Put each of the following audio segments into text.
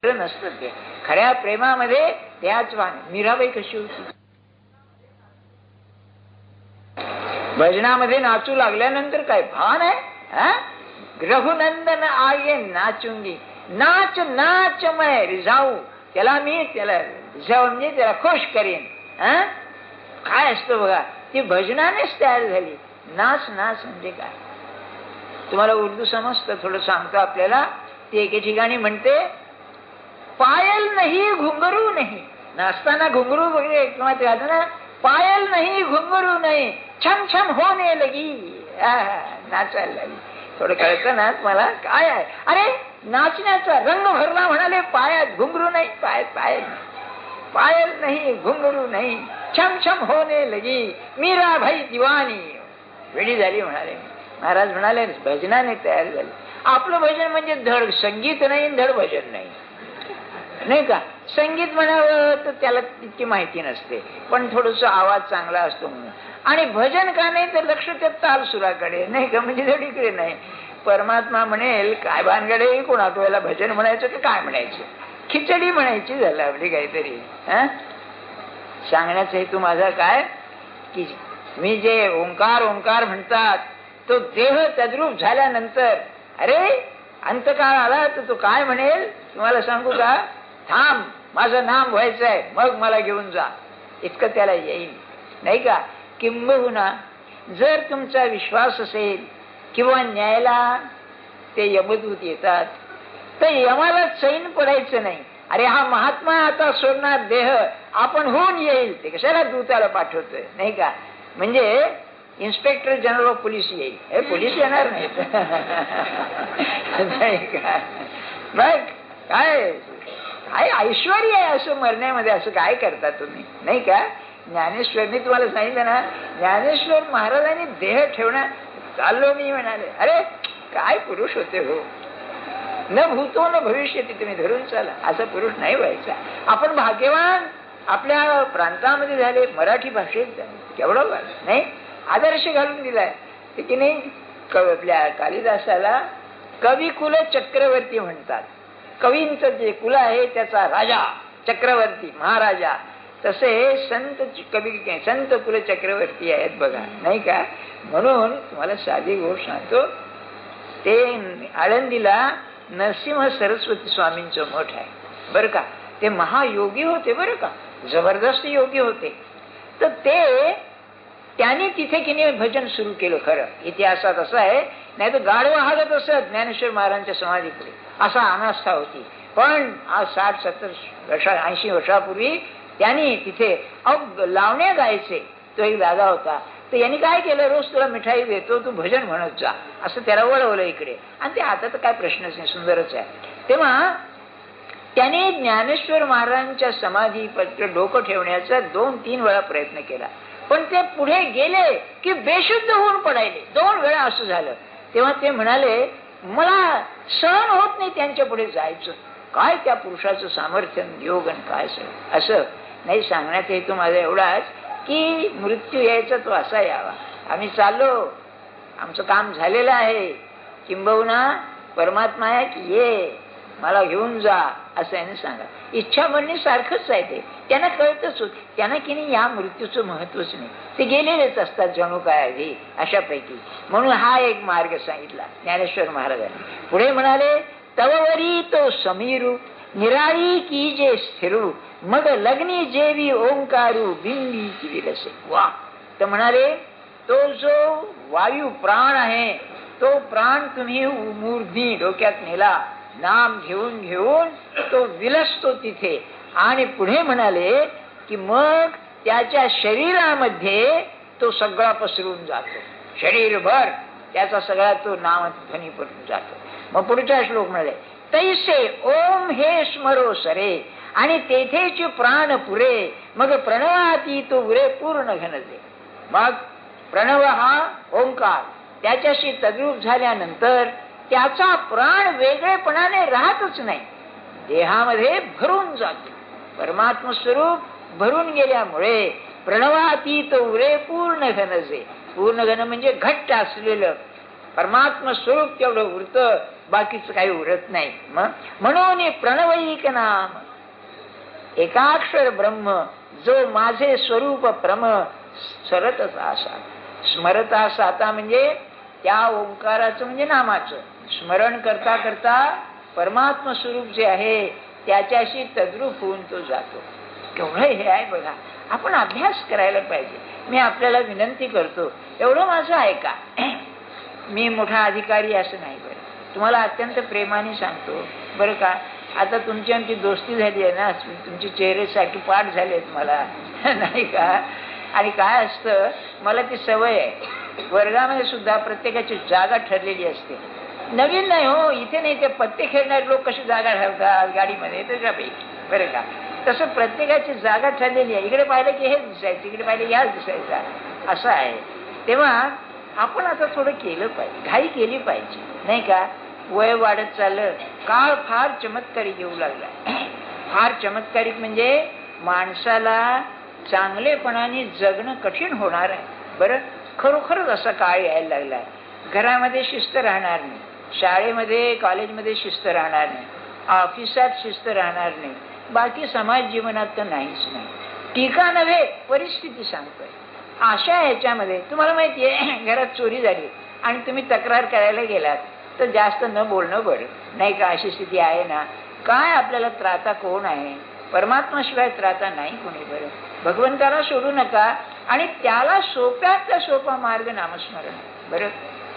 नसतं. ते खऱ्या प्रेमामध्ये त्याच वाण. मीराबाई कशी होती, भजनामध्ये नाचू लागल्यानंतर काय भान आहे. रघुनंदन आये नाचुंगी, नाच नाच मैं रिझाऊ. त्याला रिझाऊ म्हणजे त्याला खुश करीन. काय असतं बघा, ती भजनानेच तयार झाली. नाच नाच म्हणजे काय, तुम्हाला उर्दू समजतं, थोडं सांगतो आपल्याला. ती एके ठिकाणी म्हणते, पायल नाही घुंगरू नाही. नाचताना घुंगरू वगैरे किंवा ते ना, पायल नाही घुंगरू नाही, छम छम होने लगी. नाचायला लागली. थोडं कळतं ना मला काय आहे. अरे नाचण्याचा रंग भरला. म्हणाले पायात घुंगरू नाही, पायल नाही घुंगरू नाही, छम छम होने लगी, मीरा भाई दिवानी, वेडी झाली म्हणाले. महाराज म्हणाले भजनाने तयार झाली. आपलं भजन म्हणजे धड संगीत नाही, धड भजन नाही, नाही का. संगीत म्हणावं तर त्याला तितकी माहिती नसते, पण थोडस आवाज चांगला असतो म्हणून. आणि भजन का नाही तर लक्ष त्या ताल सुराकडे, नाही का, म्हणजे धडीकडे नाही. परमात्मा म्हणेल काय भानगडे, कोण आठवायला भजन म्हणायचं की काय म्हणायचं, खिचडी म्हणायची झालं आपली काहीतरी. सांगण्याचा हेतू माझा काय, की मी जे ओंकार ओंकार म्हणतात तो देह तद्रूप झाल्यानंतर, अरे अंतकाळ आला तर तो काय म्हणेल तुम्हाला सांगू का, थांब माझं नाम व्हायचंय मग मला घेऊन जा, इतकं त्याला येईल, नाही का. किंबहुना जर तुमचा विश्वास असेल किंवा न्यायला ते यमदूत येतात तर यमाला चैन पडायचं नाही. अरे हा महात्मा आता सोडणार देह, आपण होऊन येईल, ते कशाला दूताला पाठवतोय, नाही का. म्हणजे इन्स्पेक्टर जनरल ऑफ पोलीस येईल, हे पोलीस येणार नाहीत. नाही का. बघ काय काय ऐश्वर्य आहे असं मरण्यामध्ये, असं काय करता तुम्ही, नाही का. ज्ञानेश्वर, मी तुम्हाला सांगितलं ना, ज्ञानेश्वर महाराजांनी देह ठेवणार चाललो मी म्हणाले. अरे काय पुरुष होते हो, न भूतो न भविष्यती, तुम्ही धरून चाला, असा पुरुष नाही व्हायचा. आपण भाग्यवान आपल्या प्रांतामध्ये झाले, मराठी भाषेत केवढं नाही आदर्श घालून दिलाय ते की नाही. आपल्या कालिदासाला कविकुल चक्रवर्ती म्हणतात. कवींचं जे कुल आहे त्याचा राजा चक्रवर्ती महाराजा, तसे संत कवी संत कुल चक्रवर्ती आहेत बघा, नाही का. म्हणून तुम्हाला साधी गोष्ट सांगतो, ते आळंदीला नरसिंह सरस्वती स्वामींचं मठ आहे बरं का. ते महायोगी होते बरं का, जबरदस्त योगी होते. तर त्यांनी तिथे की नाही भजन सुरू केलं. खरं इतिहासात असं आहे, नाही तर गाढवा हालत असत ज्ञानेश्वर महाराजांच्या समाधीकडे, असा अनास्था होती. पण आज 60-70 वर्षा 80 वर्षापूर्वी त्यांनी तिथे लावण्या गायचे तो एक दादा होता. तर यांनी काय केलं, रोज तुला मिठाई देतो, तू भजन म्हणत जा, असं त्याला वळवलं इकडे. आणि ते आता तर काय प्रश्नच नाही, सुंदरच आहे. तेव्हा त्याने ज्ञानेश्वर महाराजांच्या समाधीपत्र डोकं ठेवण्याचा 2-3 वेळा प्रयत्न केला, पण ते पुढे गेले की बेशुद्ध होऊन पडायले. 2 वेळा असं झालं. तेव्हा ते म्हणाले मला सहन होत नाही त्यांच्या पुढे जायचं. काय त्या पुरुषाचं सामर्थ्य योग आणि काय असं नाही. सांगण्याचा हेतू माझा एवढाच की मृत्यू यायचा तो असा यावा. आम्ही चाललो, आमचं काम झालेलं आहे, किंबहुना परमात्मा आहे की ये मला घेऊन जा असं याने सांगा. इच्छा म्हणणे सारखंच आहे ते, त्यांना कळतच. त्यांना की नाही या मृत्यूचं महत्वच नाही, ते गेलेलेच असतात जणू काय आधी अशापैकी. म्हणून हा एक मार्ग सांगितला ज्ञानेश्वर महाराजांनी. पुढे म्हणाले तववरी तो समीरू निराळी की जे स्थिरू मग लग्नी जेवी ओंकारू बिंबी विलसे. वा. तर म्हणाले तो जो वायू प्राण आहे तो प्राण तुम्ही मूर्धी डोक्यात नेला, नाम घेऊन घेऊन तो विलसतो तिथे. आणि पुढे म्हणाले की मग त्याच्या शरीरामध्ये तो सगळा पसरून जातो, शरीरभर त्याचा सगळा तो नाम ध्वनी पडून जातो. मग पुढचा श्लोक म्हणाले तैसे ओम हे स्मरो सरे आणि तेथेच प्राण पुरे मग प्रणवाती तो उरे पूर्ण घनते. मग प्रणव हा ओंकार त्याच्याशी तद्रूप झाल्यानंतर त्याचा प्राण वेगळेपणाने राहतच नाही, देहामध्ये भरून जातो. परमात्म स्वरूप भरून गेल्यामुळे प्रणवातीत उरे पूर्ण घनचे. पूर्ण घन म्हणजे घट्ट असलेलं, परमात्म स्वरूप तेवढं उरतं, बाकीचं काही उरत नाही. म्हणून प्रणवैक नाम एकाक्षर ब्रह्म जो माझे स्वरूप प्रम सरतच आसा. स्मरता साता म्हणजे त्या ओंकाराचं म्हणजे नामाचं स्मरण करता करता परमात्म स्वरूप जे आहे त्याच्याशी तद्रूप होऊन तो जातो. केवढं हे आहे बघा. आपण अभ्यास करायला पाहिजे. मी आपल्याला विनंती करतो, एवढं माझं ऐका. मी मोठा अधिकारी असं नाही बरं, तुम्हाला अत्यंत प्रेमाने सांगतो बरं का. आता तुमची आमची दोस्ती झाली आहे ना, तुमचे चेहरेसाठी पाठ झालेत मला नाही का. आणि काय असतं, मला ती सवय आहे, वर्गामध्ये सुद्धा प्रत्येकाची जागा ठरलेली असते. नवीन नाही हो, इथे नाही. ते पत्ते खेळणारे लोक कशी जागा ठरतात गाडीमध्ये त्याच्यापैकी बरं का. तसं प्रत्येकाची जागा ठरलेली आहे. इकडे पाहिलं की हेच दिसायचं, इकडे पाहिलं की ह्याच दिसायचा, असं आहे. तेव्हा आपण आता थोडं केलं पाहिजे, घाई केली पाहिजे नाही का. वय वाढत चाललं, काळ फार चमत्कारिक येऊ लागला. फार चमत्कारिक म्हणजे माणसाला चांगलेपणाने जगणं कठीण होणार आहे बरं. खरोखरच असा काळ यायला लागलाय. घरामध्ये शिस्त राहणार नाही, शाळेमध्ये कॉलेजमध्ये शिस्त राहणार नाही, ऑफिसात शिस्त राहणार नाही, बाकी समाज जीवनात तर नाहीच नाही. टीका नव्हे, परिस्थिती सांगतोय. अशा ह्याच्यामध्ये तुम्हाला माहितीये, घरात चोरी झाली आणि तुम्ही तक्रार करायला गेलात तर जास्त न बोलणं बरं नाही का. अशी स्थिती आहे ना. काय आपल्याला त्राता कोण आहे, परमात्माशिवाय त्राता नाही कोणी बरं. भगवंताला सोडू नका आणि त्याला सोप्यातला सोपा मार्ग नामस्मरण बरं.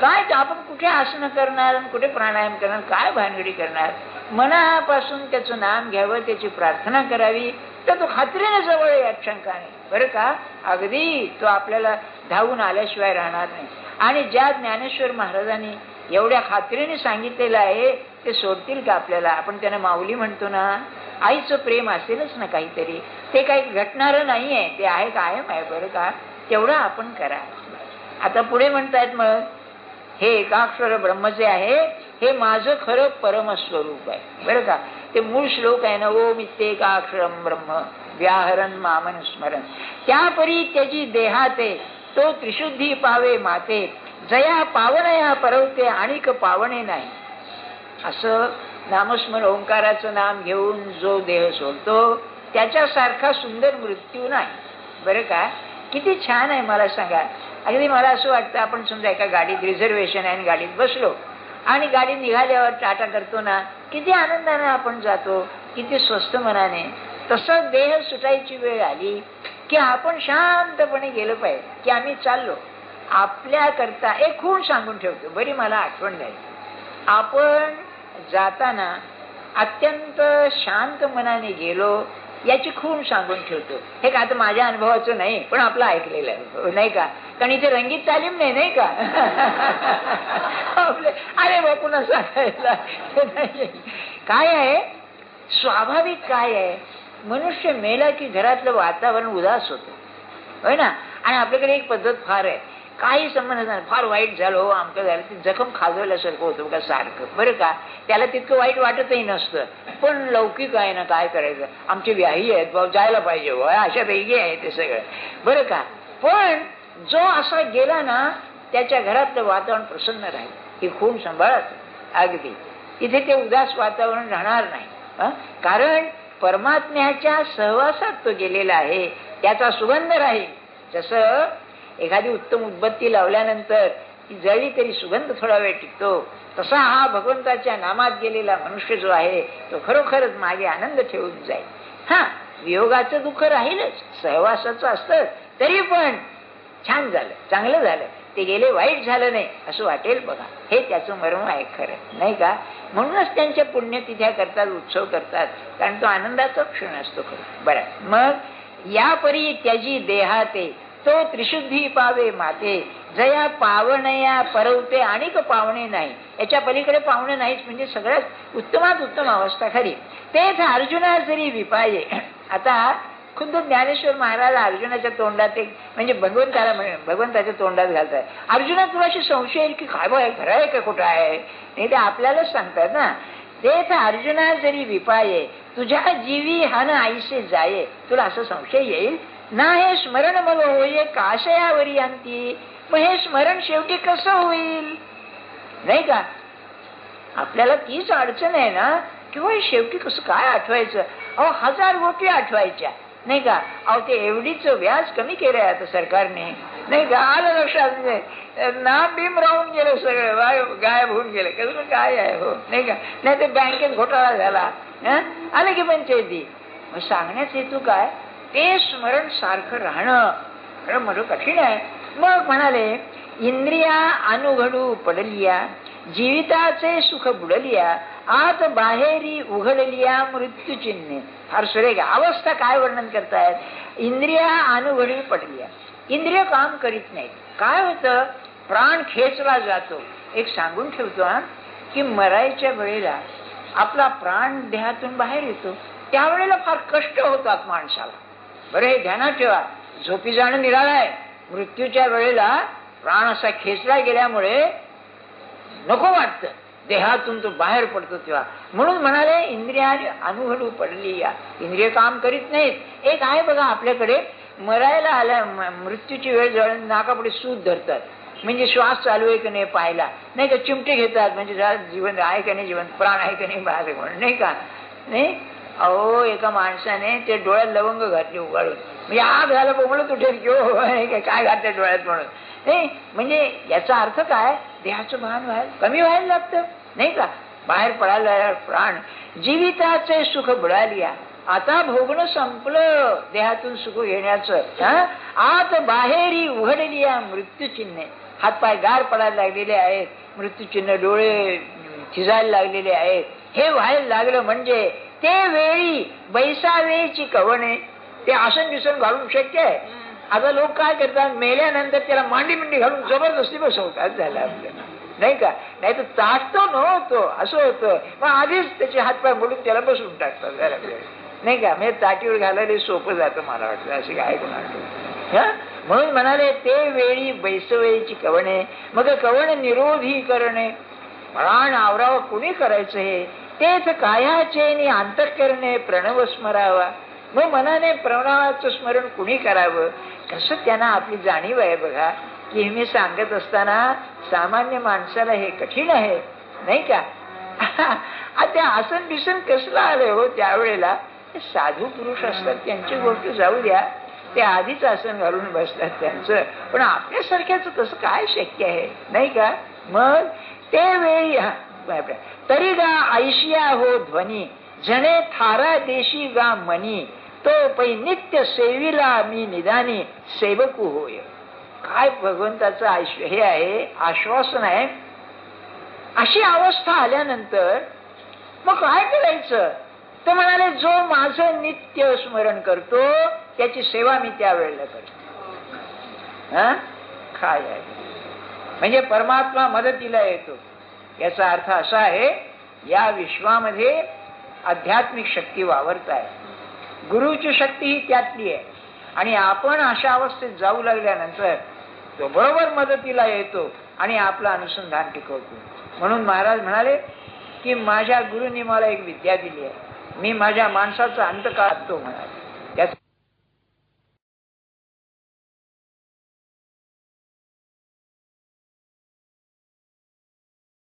काय आपण कुठे आसनं करणार, कुठे प्राणायाम करणार, काय भानगडी करणार. मनापासून त्याचं नाम घ्यावं, त्याची प्रार्थना करावी, तर तो खात्रीने जवळ यात शंका नाही बरं का. अगदी तो आपल्याला धावून आल्याशिवाय राहणार नाही. आणि ज्या ज्ञानेश्वर महाराजांनी एवढ्या खात्रीने सांगितलेलं आहे ते सोडतील का आपल्याला. आपण त्यांना माऊली म्हणतो ना, आईचं प्रेम असेलच ना काहीतरी. ते काही घटणारं नाही आहे, ते आहे कायम आहे बरं का. तेवढं आपण करा. आता पुढे म्हणतायत मग हे एकाक्षर ब्रह्म जे आहे हे माझं खरं परमस्वरूप आहे बरं का. ते मूळ श्लोक आहे ना, ओम इत्येकाक्षरम ब्रह्म व्याहरण मामन स्मरण त्यापरी त्याची देहाते तो त्रिशुद्धी पावे माते जया पावनया परवते आणिक पावणे नाही. असं नामस्मरण ओंकाराचं नाम घेऊन जो देह सोडतो त्याच्यासारखा सुंदर मृत्यू नाही बरं का. किती छान आहे मला सांगा. अगदी मला असं वाटतं, आपण समजा एका गाडीत रिझर्वेशन आहे आणि गाडीत बसलो आणि गाडी निघाल्यावर टाटा करतो ना, किती आनंदाने आपण जातो, किती स्वस्त मनाने. तसं देह सुटायची वेळ आली की आपण शांतपणे गेलो पाहिजे की आम्ही चाललो आपल्या करता. एक खूण सांगून ठेवतो, बरी मला आठवण द्यायची. आपण जाताना अत्यंत शांत मनाने गेलो याची खूण सांगून ठेवतो. हे का आता माझ्या अनुभवाचं नाही, पण आपलं ऐकलेलं आहे नाही का. कारण इथे रंगीत तालीम नाही नाही का. अरे बापून सांगायला काय आहे, स्वाभाविक काय आहे, मनुष्य मेला की घरातलं वातावरण उदास होतं होय ना. आणि आपल्याकडे एक पद्धत फार आहे, काही संबंध नाही, फार वाईट झालं हो आमचं झालं, ती जखम खाजवल्यासारखं होतं बघा सारखं बरं का. त्याला तितकं वाईट वाटतही नसतं, पण लौकिक आहे ना, काय करायचं, आमची व्याही आहेत भाऊ, जायला पाहिजे हो, अशा पैकी आहे ते सगळं बरं का. पण जो असा गेला ना त्याच्या घरातलं वातावरण प्रसन्न राहील, ही खूण सांभाळत अगदी. तिथे ते उदास वातावरण राहणार नाही. कारण परमात्म्याच्या सहवासात तो गेलेला आहे, त्याचा सुगंध राहील. जसं एखादी उत्तम उदबत्ती लावल्यानंतर ती जळली तरी सुगंध थोडा वेळ टिकतो, तसा हा भगवंताच्या नामात गेलेला मनुष्य जो आहे तो खरोखरच मागे आनंद ठेवून जाईल. वियोगाचं दुःख राहीलच, सहवासाचं असतं, तरी पण छान झालं, चांगलं झालं, ते गेले वाईट झालं नाही असं वाटेल बघा. हे त्याचं मर्म आहे खरं नाही का. म्हणूनच त्यांच्या पुण्यतिथ्या करतात, उत्सव करतात, कारण तो आनंदाचा क्षण असतो खरं बरं. मग यापरी त्याची देहाते तो त्रिशुद्धी पावे माते जया पावणया परवते आणिक पावणे नाही. याच्या पलीकडे पावणे नाहीच म्हणजे सगळ्यात उत्तमात उत्तम अवस्था खरी. तेच अर्जुना जरी विपाये. आता खुद्द ज्ञानेश्वर महाराज अर्जुनाच्या तोंडात एक म्हणजे भगवंताच्या तोंडात घालताय, अर्जुना तुलाशी संशय येईल की काय बाय खरं आहे का खोटं आहे, नाही ते आपल्यालाच सांगतात ना. तेच अर्जुना जरी विपाये तुझ्या जीवी हान आईसे जाये. तुला असं संशय येईल ना, हे स्मरण मग होय काशयावरी अंती. मग हे स्मरण शेवटी कसं होईल, नाही का? आपल्याला तीच अडचण आहे ना, किंवा शेवटी कसं काय आठवायचं? अहो 1000 गोष्टी आठवायच्या, नाही का? अहो ते एवढीच व्याज कमी केलंय आता सरकारने, नाही का? आलं लक्षात, नाम भीम राहून गेलं सगळं, गायब होऊन गेलं. कसं काय आहे हो, नाही का? नाही ते बँकेत घोटाळा झाला, आलं की पंचायती. मग सांगण्याचा हेतू काय? ते स्मरण सारखं राहणं मोठं कठीण आहे. मग म्हणाले, इंद्रिया अनुघडू पडलिया, जीविताचे सुख बुडलिया, आत बाहेरी उघडलिया मृत्यू चिन्हे. फार सुरेख अवस्था काय वर्णन करतायत? इंद्रिया अनुघडू पडलिया, इंद्रिय काम करीत नाहीत. काय होतं? प्राण खेचला जातो. एक सांगून ठेवतो की मरायच्या वेळेला आपला प्राण देहातून बाहेर येतो, त्यावेळेला फार कष्ट होतात माणसाला. बरं, हे ध्यानात ठेवा. झोपी जाणं निराळं आहे. मृत्यूच्या वेळेला प्राण असा खेचला गेल्यामुळे नको वाटतं, देहातून तो बाहेर पडतो तेव्हा. म्हणून म्हणाले इंद्रियाने अनुभवू पडली, या इंद्रिय काम करीत नाहीत. एक आहे बघा आपल्याकडे, मरायला आल्या मृत्यूची वेळ जवळ नाकापुढे सूत धरतात, म्हणजे श्वास चालू आहे की नाही पाहायला, नाही का? चिमटे घेतात, म्हणजे जीवन आहे का नाही, जिवंत प्राण आहे का नाही बाहेर, म्हणून नाही का? नाही, अहो एका माणसाने ते डोळ्यात लवंग घातली उगाळून, म्हणजे आग झालं बोंबलत उठेल किंवा काय घातलं डोळ्यात म्हणून. नाही म्हणजे याचा अर्थ काय? देहाचं भान कमी व्हायला लागतं, नाही का? बाहेर पडायला प्राण. जीविताचे सुख बुडालिया, आता भोगणं संपलं देहातून सुख घेण्याचं. आत बाहेरी उघडलिया मृत्यू चिन्हे, हातपाय गार पडायला लागलेले आहेत, मृत्यू चिन्ह, डोळे थिजायला लागलेले आहेत. हे व्हायला लागलं म्हणजे ते वेळी बैसावेची कवणे, ते आसन बिसन घालून शक्य आहे. आता लोक काय करतात, मेल्यानंतर त्याला मांडी मिंडी घालून जबरदस्ती बसवतात. झालं आपल्याला, नाही का? नाही तर ताटतो नव्हतो, असं होतं. मग आधीच त्याचे हातपाय मोडून त्याला बसवून टाकतात, झालं नाही का? म्हणजे ताटीवर घालायला सोपं जातं मला वाटतं, असे काय कोणा. म्हणून म्हणाले ते वेळी बैसवेची कवणे, मग कवण निरोधी करणे. प्राण आवरावा कुणी करायचं हे? तेच कायाचे अंतःकरणे प्रणव स्मरावा. मग मनाने प्रणवाचं स्मरण कुणी करावं? कसं त्यांना आपली जाणीव आहे बघा, की मी सांगत असताना सामान्य माणसाला हे कठीण आहे, नाही का? त्या आसन बिसन कसलं आलंय हो त्यावेळेला? साधू पुरुष असतात त्यांची गोष्ट जाऊ द्या, ते आधीच आसन घालून बसतात त्यांचं. पण आपल्यासारख्याच कसं काय शक्य आहे, नाही का? मग ते वेळी तरी गा ऐशिया हो ध्वनी, जणे थारा देशी गा मनी, तो पै नित्य सेविला मी निदानी सेवकू होय. काय भगवंताचं हे आहे, आश्वासन आहे. अशी अवस्था आल्यानंतर मग काय करायचं? तर म्हणाले, जो माझं नित्य स्मरण करतो त्याची सेवा मी त्यावेळेला करतो. काय आहे म्हणजे परमात्मा मदतीला येतो. याचा अर्थ असा आहे, या विश्वामध्ये आध्यात्मिक शक्ती वावरत आहे, गुरुची शक्ती ही त्यातली आहे. आणि आपण अशा अवस्थेत जाऊ लागल्यानंतर तो बरोबर मदतीला येतो आणि आपलं अनुसंधान टिकवतो. म्हणून महाराज म्हणाले की माझ्या गुरुनी मला एक विद्या दिली आहे, मी माझ्या माणसाचा अंत काढतो म्हणाले.